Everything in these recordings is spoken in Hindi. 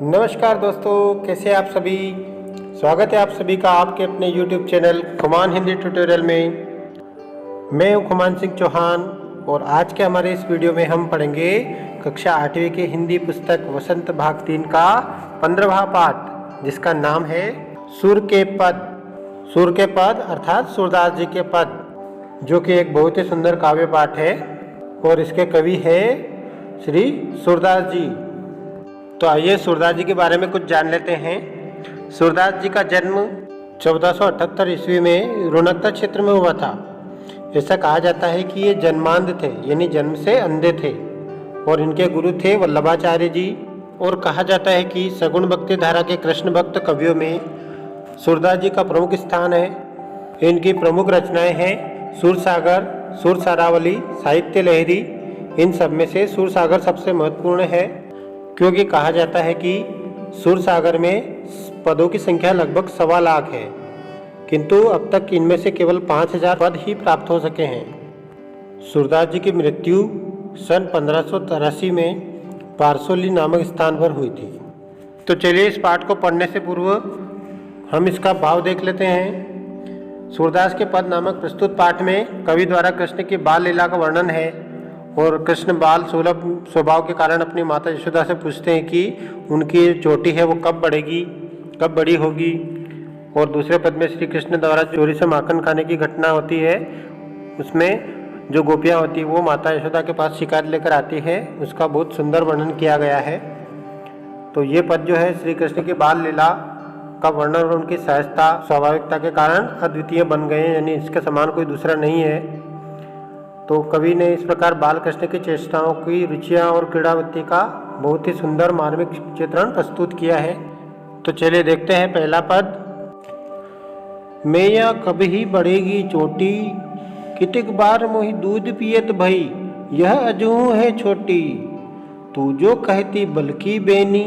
नमस्कार दोस्तों, कैसे आप सभी। स्वागत है आप सभी का आपके अपने YouTube channel Khuman Hindi tutorial में। मैं हूं खुमान सिंह चौहान और आज के हमारे इस वीडियो में हम पढ़ेंगे कक्षा 8वीं की हिंदी पुस्तक वसंत भाग 3 का 15वां पाठ, जिसका नाम है सुर के पद। सुर के पद अर्थात सूरदास जी के पद, जो कि एक बहुत ही सुंदर काव्य पाठ है और इसके कवि है श्री सूरदास जी। तो आइए सूरदास जी के बारे में कुछ जान लेते हैं। सूरदास जी का जन्म 1478 ईस्वी में रोहतक क्षेत्र में हुआ था। ऐसा कहा जाता है कि ये जन्मांध थे, यानी जन्म से अंधे थे, और इनके गुरु थे वल्लभाचार्य जी। और कहा जाता है कि सगुण भक्ति धारा के कृष्ण भक्त कवियों में सूरदास जी का प्रमुख स्थान है। इनकी प्रमुख रचनाएं हैं सूरसागर, सुरसारावली, साहित्य लहरी। इन सब में से सूरसागर सबसे महत्वपूर्ण है, क्योंकि कहा जाता है कि सूरसागर में पदों की संख्या लगभग 1.25 लाख है, किंतु अब तक इनमें से केवल 5000 पद ही प्राप्त हो सके हैं। सूरदास जी की मृत्यु सन 1583 में पारसोली नामक स्थान पर हुई थी। तो चलिए इस पाठ को पढ़ने से पूर्व हम इसका भाव देख लेते हैं। सूरदास के पद नामक प्रस्तुत पाठ में कवि द्वारा कृष्ण की बाल लीला का वर्णन है, और कृष्ण बाल सुलभ स्वभाव के कारण अपनी माता यशोदा से पूछते हैं कि उनकी चोटी है वो कब बढ़ेगी, कब बड़ी होगी। और दूसरे पद में श्री कृष्ण द्वारा चोरी से माखन खाने की घटना होती है। उसमें जो गोपियाँ होती है वो माता यशोदा के पास शिकायत लेकर आती है, उसका बहुत सुंदर वर्णन किया गया है। तो ये पद जो है श्री कृष्ण की बाल लीला का वर्णन और उनकी सहजता स्वाभाविकता के कारण अद्वितीय बन गए हैं, यानी इसके समान कोई दूसरा नहीं है। तो कवि ने इस प्रकार बाल कृष्ण की चेष्टाओं की रुचियाँ और क्रीड़ावृत्ति का बहुत ही सुंदर मार्मिक चित्रण प्रस्तुत किया है। तो चलिए देखते हैं पहला पद। मैया कब ही बढ़ेगी चोटी, कितक बार मोहि दूध पियत भई, यह अजहू है छोटी। तू जो कहती बल्कि बेनी,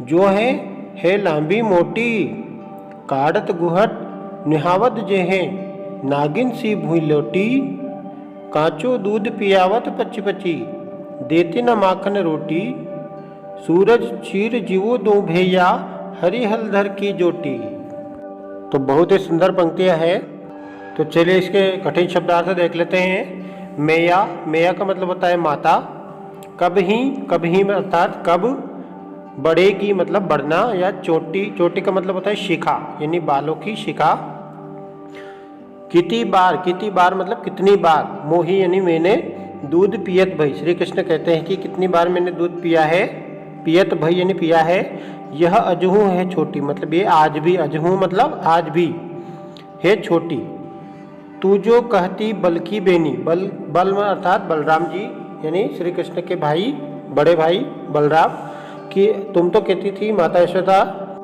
जो है लांबी मोटी। काढ़त गुहट निहावत जेहे, नागिन सी भूई लोटी। कांचो दूध पियावत पची पची, देती न माखन रोटी। सूरज चीर जीवो दो भैया, हरी हलधर की जोटी। तो बहुत ही सुंदर पंक्तियां हैं। तो चलिए इसके कठिन शब्दार्थ देख लेते हैं। मैया, मैया का मतलब होता है माता। कब ही अर्थात कब। बढ़ेगी मतलब बढ़ना या चोटी, चोटी का मतलब होता है शिखा, यानी बालों की शिखा। कितनी बार मतलब कितनी बार। मोही यानी मैंने, दूध पियत भई, श्री कृष्ण कहते हैं कि कितनी बार मैंने दूध पिया है। पियत भई यानी पिया है। यह अजहू है छोटी, मतलब ये आज भी, अजहू मतलब आज भी है छोटी। तू जो कहती बल्कि बेनी, बल में अर्थात बलराम जी, यानी श्री कृष्ण के भाई, बड़े भाई बलराम, कि तुम तो कहती थी माता यशोदा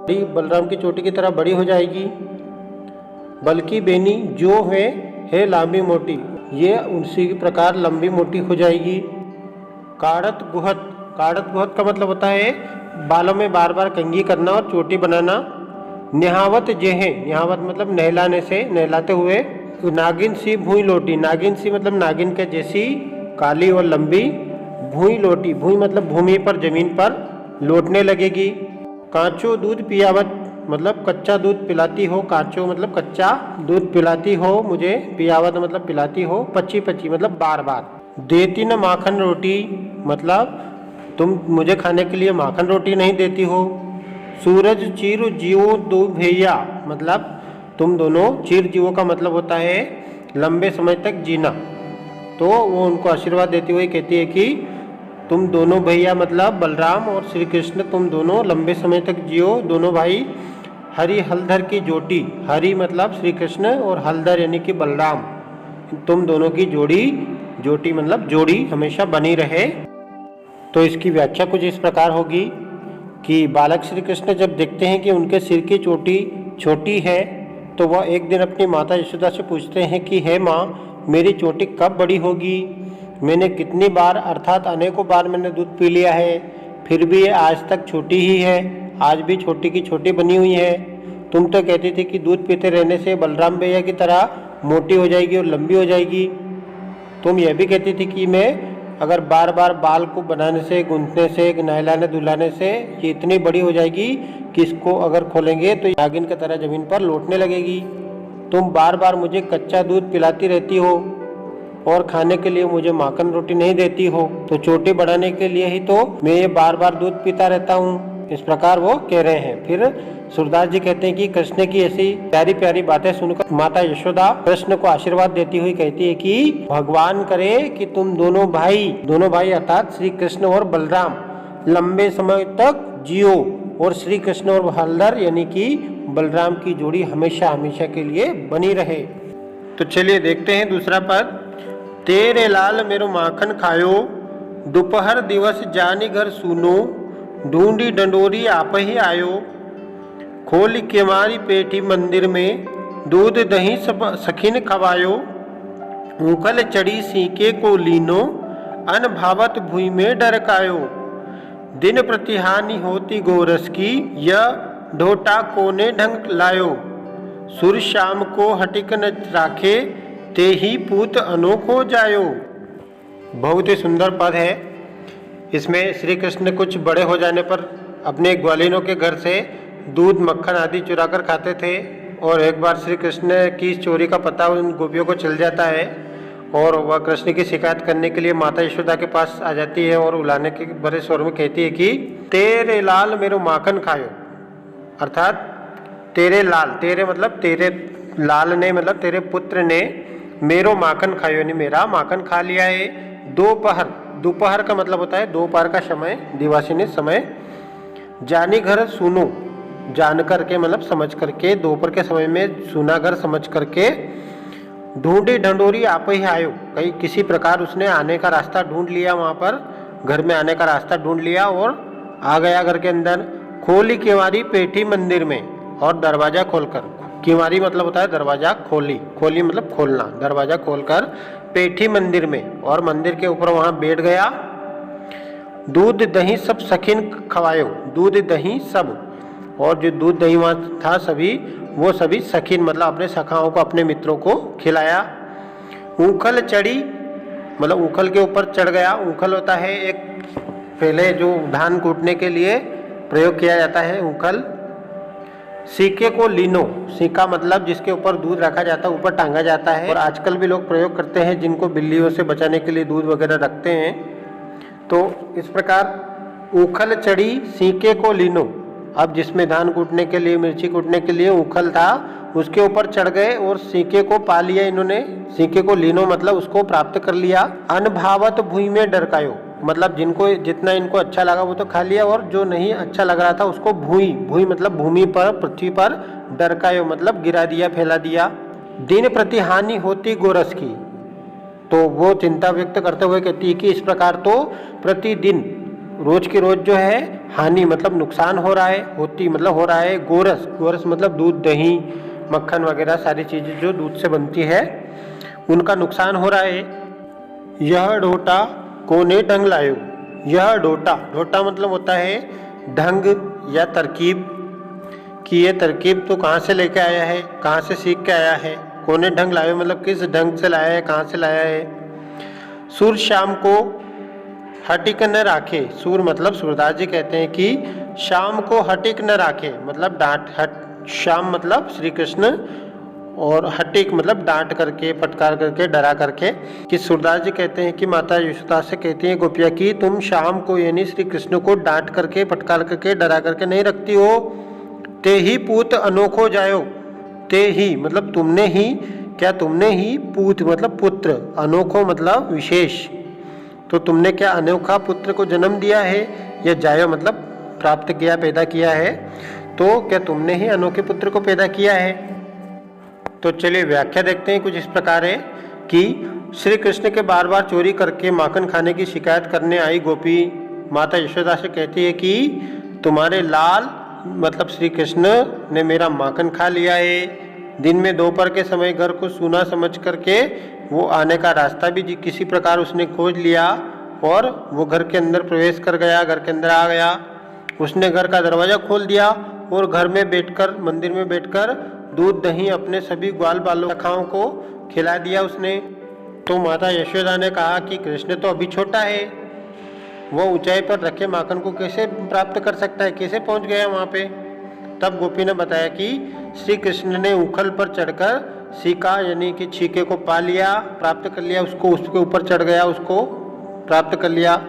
बलराम की चोटी की तरह बड़ी हो जाएगी। बल्कि बेनी जो है लंबी मोटी, ये उसी प्रकार लंबी मोटी हो जाएगी। काढ़त गुहत का मतलब होता है बालों में बार बार कंघी करना और चोटी बनाना। निहावत जेहे, निहावत मतलब नहलाने से, नहलाते हुए। नागिन सी भूई लोटी, नागिन सी मतलब नागिन के जैसी, काली और लंबी। भूई लोटी, भूई मतलब भूमि पर, जमीन पर लौटने लगेगी। कांचो दूध पियावत मतलब कच्चा दूध पिलाती हो, कांचो मतलब कच्चा दूध पिलाती हो मुझे, पियावत मतलब पिलाती हो, पची पची मतलब बार बार। देती न माखन रोटी मतलब तुम मुझे खाने के लिए माखन रोटी नहीं देती हो। सूरज चीर जीवो दो भैया मतलब तुम दोनों, चीर जीवो का मतलब होता है लंबे समय तक जीना। तो वो उनको आशीर्वाद देती हुई कहती है कि तुम दोनों भैया मतलब बलराम और श्री कृष्ण, तुम दोनों लंबे समय तक जियो, दोनों भाई। हरी हलधर की जोटी, हरी मतलब श्री कृष्ण और हलधर यानी कि बलराम, तुम दोनों की जोटी मतलब जोड़ी हमेशा बनी रहे। तो इसकी व्याख्या कुछ इस प्रकार होगी कि बालक श्री कृष्ण जब देखते हैं कि उनके सिर की चोटी छोटी है, तो वह एक दिन अपनी माता यशोदा से पूछते हैं कि हे माँ, मेरी चोटी कब बड़ी होगी। मैंने कितनी बार अर्थात अनेकों बार मैंने दूध पी लिया है, फिर भी ये आज तक छोटी ही है, आज भी छोटी की छोटी बनी हुई है। तुम तो कहती थी कि दूध पीते रहने से बलराम भैया की तरह मोटी हो जाएगी और लंबी हो जाएगी। तुम यह भी कहती थी कि मैं अगर बार बार बाल को बनाने से, गूंथने से, नहलाने धुलाने से ये इतनी बड़ी हो जाएगी कि इसको अगर खोलेंगे तो नागिन की तरह ज़मीन पर लौटने लगेगी। तुम बार बार मुझे कच्चा दूध पिलाती रहती हो और खाने के लिए मुझे माखन रोटी नहीं देती हो, तो चोटी बढ़ाने के लिए ही तो मैं ये बार बार दूध पीता रहता हूँ। इस प्रकार वो कह रहे हैं। फिर सूरदास जी कहते हैं कि कृष्ण की ऐसी प्यारी प्यारी बातें सुनकर माता यशोदा कृष्ण को आशीर्वाद देती हुई कहती है कि भगवान करे कि तुम दोनों भाई अर्थात श्री कृष्ण और बलराम लंबे समय तक जियो और श्री कृष्ण और हलधर यानी कि बलराम की जोड़ी हमेशा हमेशा के लिए बनी रहे। तो चलिए देखते हैं दूसरा पद। तेरे लाल मेरो माखन खायो, दोपहर दिवस जानी घर सुनो, ढूंढी डंडोरी आप ही आयो, खोल के मारी पेटी मंदिर में, दूध दही सब सखिन खवायो, ऊखल चढ़ी सीके को लीनो, अन भावत भूमि में डरकायो, दिन प्रतिहानि होती गोरस की, यह ढोटा कोने ढंग लायो, सुर शाम को हटिक न राखे, ते ही पूत अनोखो जायो। बहुत ही सुंदर पद है। इसमें श्री कृष्ण कुछ बड़े हो जाने पर अपने ग्वालिनों के घर से दूध मक्खन आदि चुरा कर खाते थे, और एक बार श्री कृष्ण की चोरी का पता उन गोपियों को चल जाता है और वह कृष्ण की शिकायत करने के लिए माता यशोदा के पास आ जाती है और उलाने के बड़े स्वर में कहती है कि तेरे लाल मेरो माखन खायो, अर्थात तेरे लाल, तेरे मतलब तेरे लाल ने मतलब तेरे पुत्र ने मेरो माखन खायो यानी मेरा माखन खा लिया है। दोपहर का मतलब होता है दोपहर का समय, दिवासिनी समय। जानी घर सुनो, जान करके मतलब समझ करके, दोपहर के समय में सुना घर समझ करके, ढूंढी ढंडोरी आप ही आयो, कहीं किसी प्रकार उसने आने का रास्ता ढूंढ लिया, वहाँ पर घर में आने का रास्ता ढूंढ लिया और आ गया घर के अंदर। खोली केवारी पेठी मंदिर में, और दरवाजा खोलकर, केवारी मतलब होता है दरवाजा, खोली मतलब खोलना, दरवाजा खोलकर पेठी मंदिर में, और मंदिर के ऊपर वहाँ बैठ गया। दूध दही सब सखिन खवायो, दूध दही सब, और जो दूध दही वहाँ था सभी, वो सभी सखिन मतलब अपने सखाओं को, अपने मित्रों को खिलाया। ऊखल चढ़ी मतलब ऊखल के ऊपर चढ़ गया। ऊखल होता है एक पहले जो धान कूटने के लिए प्रयोग किया जाता है ऊखल। सीके को लीनो, सीका मतलब जिसके ऊपर दूध रखा जाता है, ऊपर टांगा जाता है, और आजकल भी लोग प्रयोग करते हैं जिनको बिल्लियों से बचाने के लिए दूध वगैरह रखते हैं। तो इस प्रकार ऊखल चढ़ी सीके को लीनो, अब जिसमें धान कूटने के लिए, मिर्ची कूटने के लिए ऊखल था, उसके ऊपर चढ़ गए और सीके को पा लिया इन्होंने। सीके को लीनो मतलब उसको प्राप्त कर लिया। अनभावत भूमि में डरकायो मतलब जिनको जितना इनको अच्छा लगा वो तो खा लिया, और जो नहीं अच्छा लग रहा था उसको भूमि मतलब भूमि पर, पृथ्वी पर, डरकायो मतलब गिरा दिया, फैला दिया। दिन प्रति हानि होती गोरस की, तो वो चिंता व्यक्त करते हुए कहती है कि इस प्रकार तो प्रतिदिन रोज के रोज जो है हानि मतलब नुकसान हो रहा है, होती मतलब हो रहा है। गोरस मतलब दूध दही मक्खन वगैरह सारी चीज़ें जो दूध से बनती है उनका नुकसान हो रहा है। यह ढोटा कोने ढंग लायो, यह ढोटा मतलब होता है ढंग या तरकीब, कि ये तरकीब तो कहाँ से लेके आया है, कहाँ से सीख के आया है। कोने ढंग लायो मतलब किस ढंग से लाया है, कहाँ से लाया है। सूर शाम को हटिक न राखे, सूर मतलब सूरदास जी कहते हैं कि शाम को हटिक न राखे मतलब शाम मतलब श्री कृष्ण, और हटिक मतलब डांट करके, फटकार करके, डरा करके। कि सूरदास जी कहते हैं कि माता यशोदा से कहती हैं गोपिया कि तुम शाम को यानी श्री कृष्ण को डांट करके, फटकार करके, डरा करके नहीं रखती हो। ते ही पूत अनोखो जायो, ते ही मतलब तुमने ही, क्या तुमने ही, पूत मतलब पुत्र, अनोखो मतलब विशेष, तो तुमने क्या अनोखा पुत्र को जन्म दिया है, या जायो मतलब प्राप्त किया, पैदा किया है, तो क्या तुमने ही अनोखे पुत्र को पैदा किया है। तो चलिए व्याख्या देखते हैं। कुछ इस प्रकार है कि श्री कृष्ण के बार बार चोरी करके माखन खाने की शिकायत करने आई गोपी माता यशोदा से कहती है कि तुम्हारे लाल मतलब श्री कृष्ण ने मेरा माखन खा लिया है। दिन में दोपहर के समय घर को सूना समझ करके वो आने का रास्ता भी किसी प्रकार उसने खोज लिया और वो घर के अंदर प्रवेश कर गया, घर के अंदर आ गया। उसने घर का दरवाज़ा खोल दिया और घर में बैठकर, मंदिर में बैठकर दूध दही अपने सभी ग्वाल बालों सखाओं को खिला दिया उसने। तो माता यशोदा ने कहा कि कृष्ण तो अभी छोटा है, वो ऊंचाई पर रखे माखन को कैसे प्राप्त कर सकता है, कैसे पहुंच गया वहाँ पे। तब गोपी ने बताया कि श्री कृष्ण ने उखल पर चढ़कर सीका यानी कि छीके को पा लिया, प्राप्त कर लिया, उसके ऊपर चढ़ गया, उसको प्राप्त कर लिया।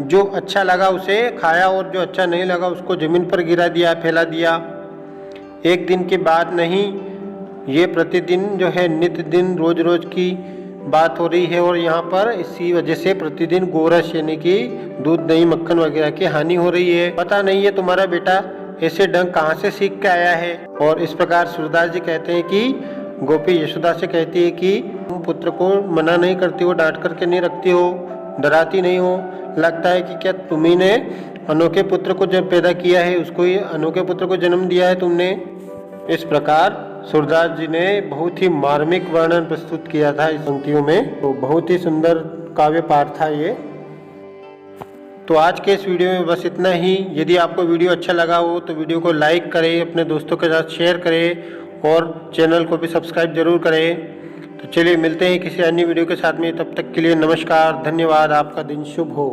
जो अच्छा लगा उसे खाया और जो अच्छा नहीं लगा उसको जमीन पर गिरा दिया, फैला दिया। एक दिन की बात नहीं, ये प्रतिदिन जो है नित्य दिन रोज रोज की बात हो रही है। और यहाँ पर इसी वजह से प्रतिदिन गोरस यानी कि दूध दही मक्खन वगैरह की हानि हो रही है। पता नहीं है तुम्हारा बेटा ऐसे ढंग कहाँ से सीख के आया है। और इस प्रकार सूरदास जी कहते हैं कि गोपी यशोदा से कहती है कि तुम पुत्र को मना नहीं करती हो, डांट करके नहीं रखती हो, डराती नहीं हो। लगता है कि क्या तुम्ही ने अनोखे पुत्र को जब पैदा किया है, उसको ही अनोखे पुत्र को जन्म दिया है तुमने। इस प्रकार सूरदास जी ने बहुत ही मार्मिक वर्णन प्रस्तुत किया था इस पंक्तियों में। तो बहुत ही सुंदर काव्य पाठ था ये। तो आज के इस वीडियो में बस इतना ही। यदि आपको वीडियो अच्छा लगा हो तो वीडियो को लाइक करें, अपने दोस्तों के साथ शेयर करें और चैनल को भी सब्सक्राइब जरूर करें। तो चलिए मिलते हैं किसी अन्य वीडियो के साथ में, तब तक के लिए नमस्कार, धन्यवाद, आपका दिन शुभ हो।